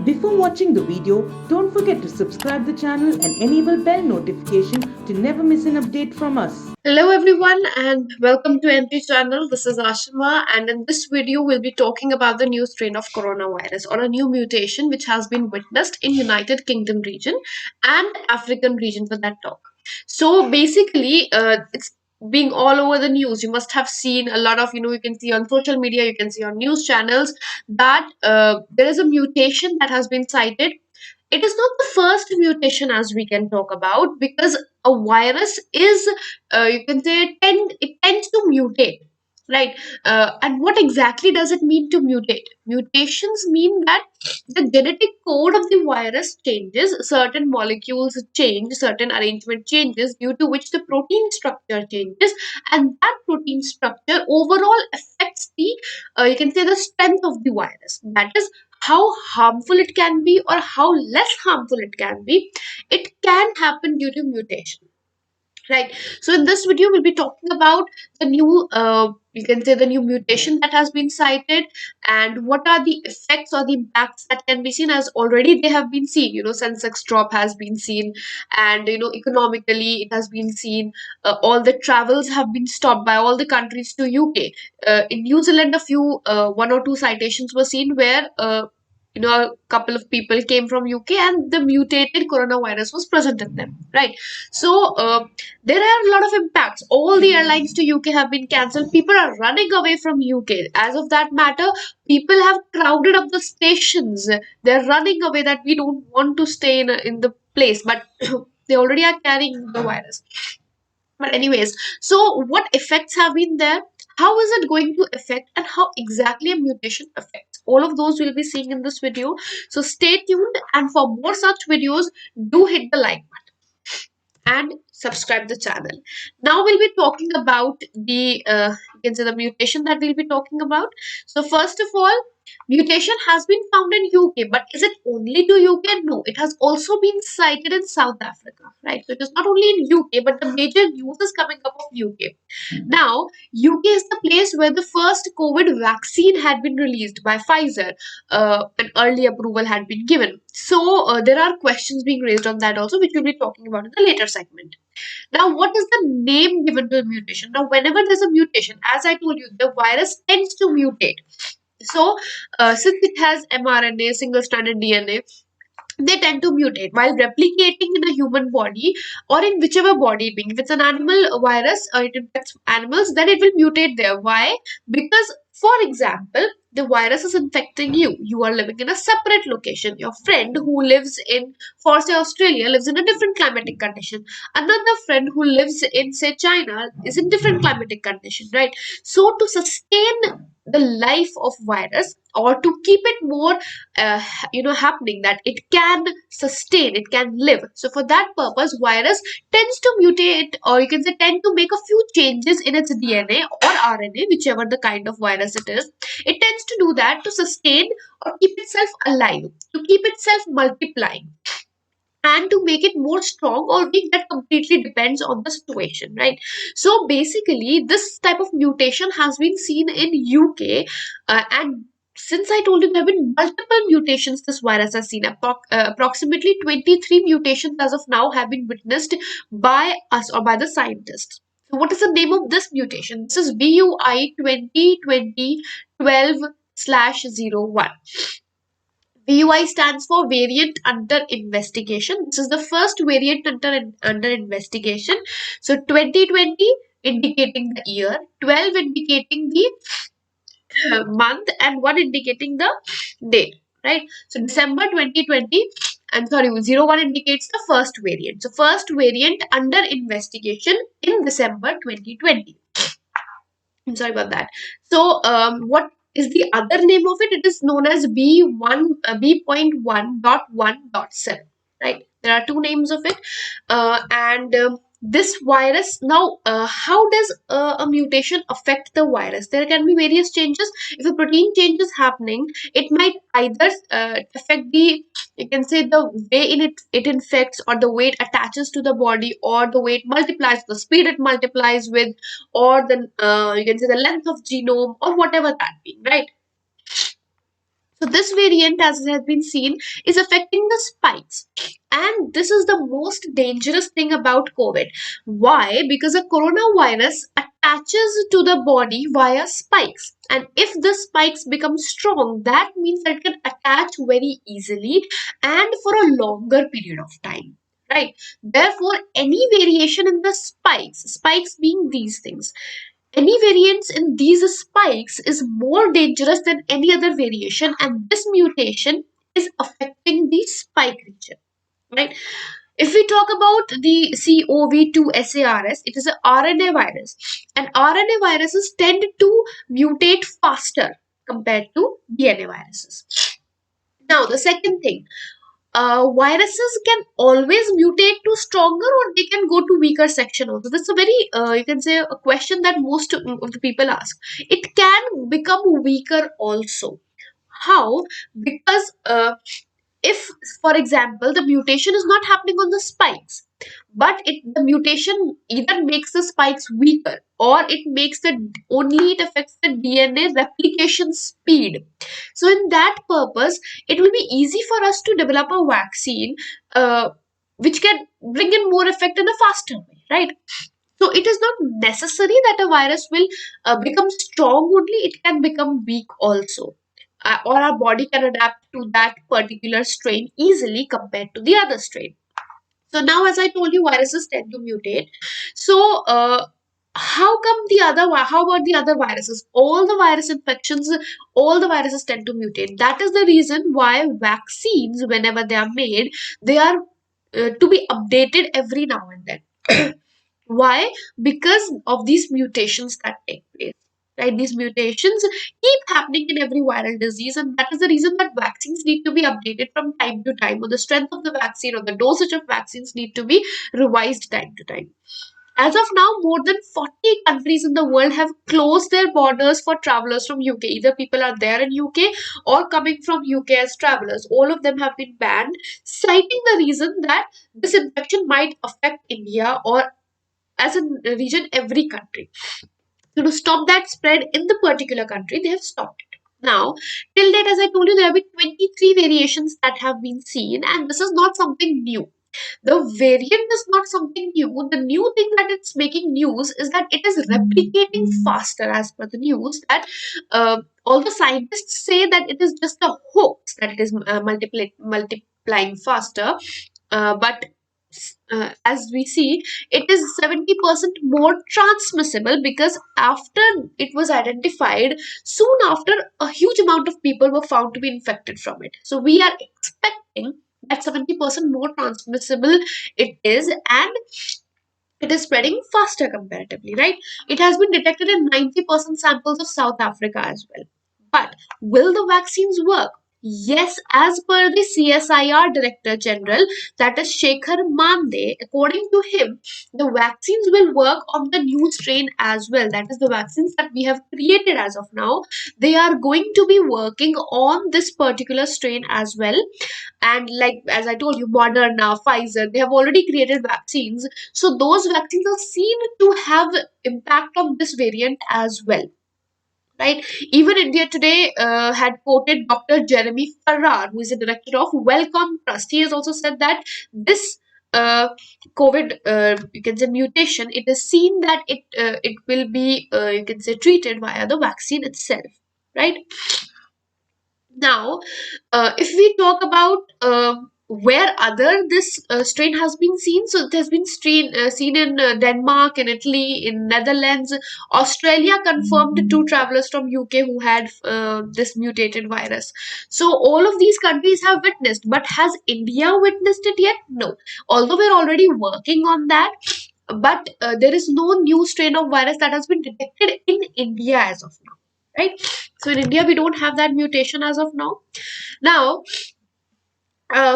Before watching the video, don't forget to subscribe the channel and enable bell notification to never miss an update from us. Hello everyone and welcome to Entri channel. This is Ashima, and in this video we'll be talking about the new strain of coronavirus or a new mutation which has been witnessed in United Kingdom region and African region for that talk. So basically it's being all over the news. You must have seen a lot of, you can see on social media, you can see on news channels that there is a mutation that has been cited. It is not the first mutation as we can talk about, because a virus is you can say it tends to mutate, right? And what exactly does it mean to mutate? Mutations mean that the genetic code of the virus changes, certain molecules change, certain arrangement changes, due to which the protein structure changes, and that protein structure overall affects the you can say the strength of the virus. That is how harmful it can be or how less harmful it can be. It can happen due to mutation, right? So in this video we'll be talking about the new you can say the new mutation that has been cited, and what are the effects or the impacts that can be seen, as already they have been seen. Sensex drop has been seen, and economically it has been seen. All the travels have been stopped by all the countries to UK. In New Zealand, a few one or two citations were seen where a couple of people came from UK and the mutated coronavirus was present in them, right? So there are a lot of impacts. All the airlines to UK have been cancelled. People are running away from UK. As of that matter, people have crowded up the stations. They're running away that we don't want to stay in the place, but they already are carrying the virus. But anyways, so what effects have been there? How is it going to affect, and how exactly a mutation affects? All of those we'll be seeing in this video. So stay tuned, and for more such videos, do hit the like and subscribe the channel. Now we'll be talking about the you can say the mutation that we'll be talking about. So first of all, mutation has been found in UK, but is it only to UK? No, it has also been cited in South Africa, right? So it is not only in UK, but the major news is coming up of UK. Now, UK is the place where the first COVID vaccine had been released by Pfizer. An early approval had been given. So, there are questions being raised on that also, which we'll be talking about in the later segment. Now, what is the name given to the mutation? Now, whenever there's a mutation, as I told you, the virus tends to mutate. So, since it has mRNA, single stranded DNA, they tend to mutate while replicating in a human body or in whichever body being. If it's an animal virus or it infects animals, then it will mutate there. Why? Because, for example, the virus is infecting you. You are living in a separate location. Your friend who lives in, for say, Australia, lives in a different climatic condition. Another friend who lives in, say, China is in different climatic condition, right? So to sustain the life of virus, or to keep it more happening, that it can sustain, it can live, so for that purpose virus tends to mutate, or you can say tend to make a few changes in its DNA or RNA, whichever the kind of virus it is. It tends to do that to sustain or keep itself alive, to keep itself multiplying, and to make it more strong or weak, that completely depends on the situation, right? So basically this type of mutation has been seen in UK, and since I told you there have been multiple mutations this virus has seen, approximately 23 mutations as of now have been witnessed by us or by the scientists. So what is the name of this mutation? This is VUI 2020-12/01. VUI stands for variant under investigation. This is the first variant under investigation. So 2020 indicating the year, 12 indicating the month, and 1 indicating the date, right? So December 2020, and sorry, 01 indicates the first variant. So first variant under investigation in December 2020. I'm sorry about that. So, what is the other name of it? It is known as B.1.1.7, right? There are two names of it. And this virus, now, how does a mutation affect the virus? There can be various changes. If a protein change is happening, it might either affect the, you can say, the way in it infects, or the way it attaches to the body, or the way it multiplies, the speed it multiplies with, or the you can say the length of genome, or whatever that be, right? So this variant, as has been seen, is affecting the spikes. And this is the most dangerous thing about COVID. Why? Because a coronavirus attaches to the body via spikes. And if the spikes become strong, that means that it can attach very easily and for a longer period of time. Right? Therefore, any variation in the spikes being these things, any variance in these spikes is more dangerous than any other variation, and this mutation is affecting the spike region, right? If we talk about the CoV2 SARS, it is a RNA virus, and RNA viruses tend to mutate faster compared to DNA viruses. Now, the second thing, viruses can always mutate to stronger, or they can go to weaker section also. That's a very you can say a question that most of the people ask. It can become weaker also. How? Because if, for example, the mutation is not happening on the spikes, but the mutation either makes the spikes weaker, or it affects the DNA replication speed. So in that purpose, it will be easy for us to develop a vaccine which can bring in more effect in a faster way, right? So it is not necessary that a virus will become strong only, it can become weak also. Or our body can adapt to that particular strain easily compared to the other strain. So now, as I told you, viruses tend to mutate. So, how about the other viruses? All the virus infections, all the viruses tend to mutate. That is the reason why vaccines, whenever they are made, they are to be updated every now and then. Why? Because of these mutations that take place. Right? These mutations keep happening in every viral disease, and that is the reason that vaccines need to be updated from time to time, or the strength of the vaccine or the dosage of vaccines need to be revised time to time. As of now, more than 40 countries in the world have closed their borders for travelers from UK. Either people are there in UK or coming from UK as travelers. All of them have been banned, citing the reason that this infection might affect India, or as a region, every country. So to stop that spread in the particular country, they have stopped it. Now, till date, as I told you, there have been 23 variations that have been seen, and this is not something new. The variant is not something new. The new thing that it's making news is that it is replicating faster, as per the news. That although scientists say that it is just a hoax, that it is multiplying faster, but as we see, it is 70% more transmissible, because after it was identified, soon after, a huge amount of people were found to be infected from it. So we are expecting that 70% more transmissible it is, and it is spreading faster comparatively, right? It has been detected in 90% samples of South Africa as well. But will the vaccines work? Yes, as per the CSIR Director General, that is Shekhar Mande, according to him, the vaccines will work on the new strain as well. That is the vaccines that we have created as of now. They are going to be working on this particular strain as well. And like as I told you, Moderna, Pfizer, they have already created vaccines, so those vaccines are seen to have impact on this variant as well, right? Even India today had quoted Dr. Jeremy Farrar, who is the director of Wellcome Trust. He has also said that this uh, COVID, you can say, mutation, it is seen that it will be you can say treated via the vaccine itself, right? Now, if we talk about where other this strain has been seen, so it has been seen in Denmark, in Italy, in Netherlands. Australia confirmed two travelers from UK who had this mutated virus. So all of these countries have witnessed, but has India witnessed it yet? No. Although we're already working on that, but there is no new strain of virus that has been detected in India as of now, right? So in India, we don't have that mutation as of now. Now,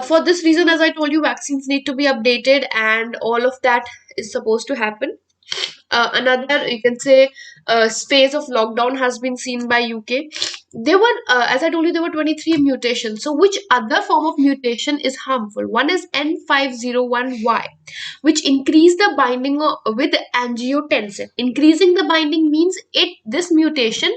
for this reason, as I told you, vaccines need to be updated, and all of that is supposed to happen. Another, you can say, phase of lockdown has been seen by UK. There were, as I told you, there were 23 mutations. So, which other form of mutation is harmful? One is N501Y, which increase the binding with angiotensin. Increasing the binding means this mutation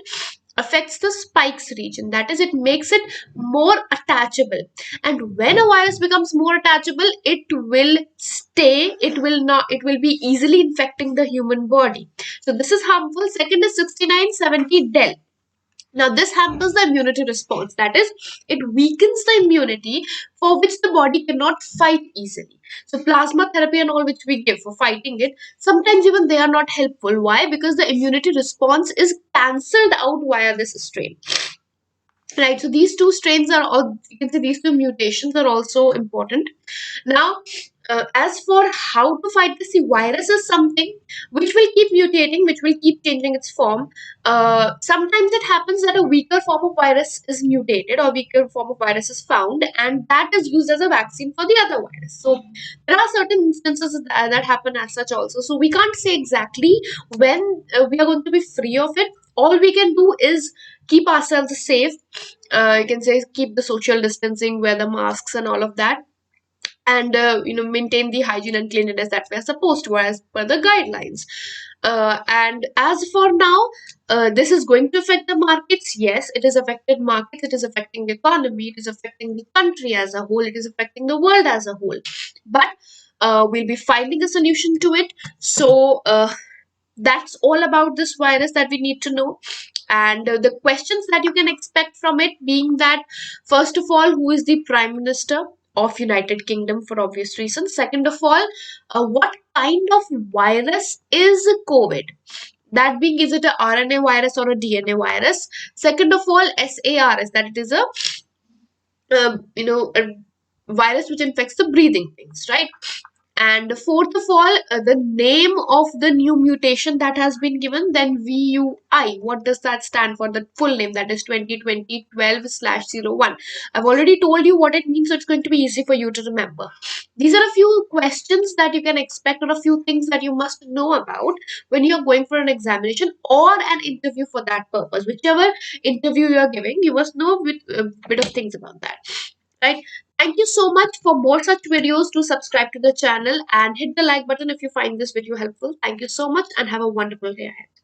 affects the spikes region. That is, it makes it more attachable. And when a virus becomes more attachable, it will stay, it will be easily infecting the human body. So this is harmful. Second is 6970 del. Now, this hampers the immunity response. That is, it weakens the immunity for which the body cannot fight easily. So, plasma therapy and all which we give for fighting it, sometimes even they are not helpful. Why? Because the immunity response is cancelled out via this strain. Right, so these two strains are all, you can say these two mutations are also important. Now, as for how to fight this, see, virus is something which will keep mutating, which will keep changing its form. Sometimes it happens that a weaker form of virus is mutated or weaker form of virus is found, and that is used as a vaccine for the other virus. So there are certain instances that happen as such also. So we can't say exactly when we are going to be free of it. All we can do is keep ourselves safe. You can say keep the social distancing, wear the masks and all of that, and maintain the hygiene and cleanliness that we are supposed to as per the guidelines. And as for now, this is going to affect the markets. Yes, it is affected markets, it is affecting the economy, it is affecting the country as a whole, it is affecting the world as a whole. But we'll be finding a solution to it. So that's all about this virus that we need to know. And the questions that you can expect from it being that, first of all, who is the prime minister of United Kingdom, for obvious reasons. Second of all, what kind of virus is COVID? That being, is it a RNA virus or a DNA virus? Second of all, SARS, that it is a virus which infects the breathing things, right? And fourth of all, the name of the new mutation that has been given, then VUI. What does that stand for? The full name, that is 2020-12/01. I've already told you what it means, so it's going to be easy for you to remember. These are a few questions that you can expect, or a few things that you must know about when you're going for an examination or an interview for that purpose. Whichever interview you're giving, you must know a bit of things about that. Right? Thank you so much. For more such videos, to subscribe to the channel and hit the like button if you find this video helpful. Thank you so much and have a wonderful day ahead.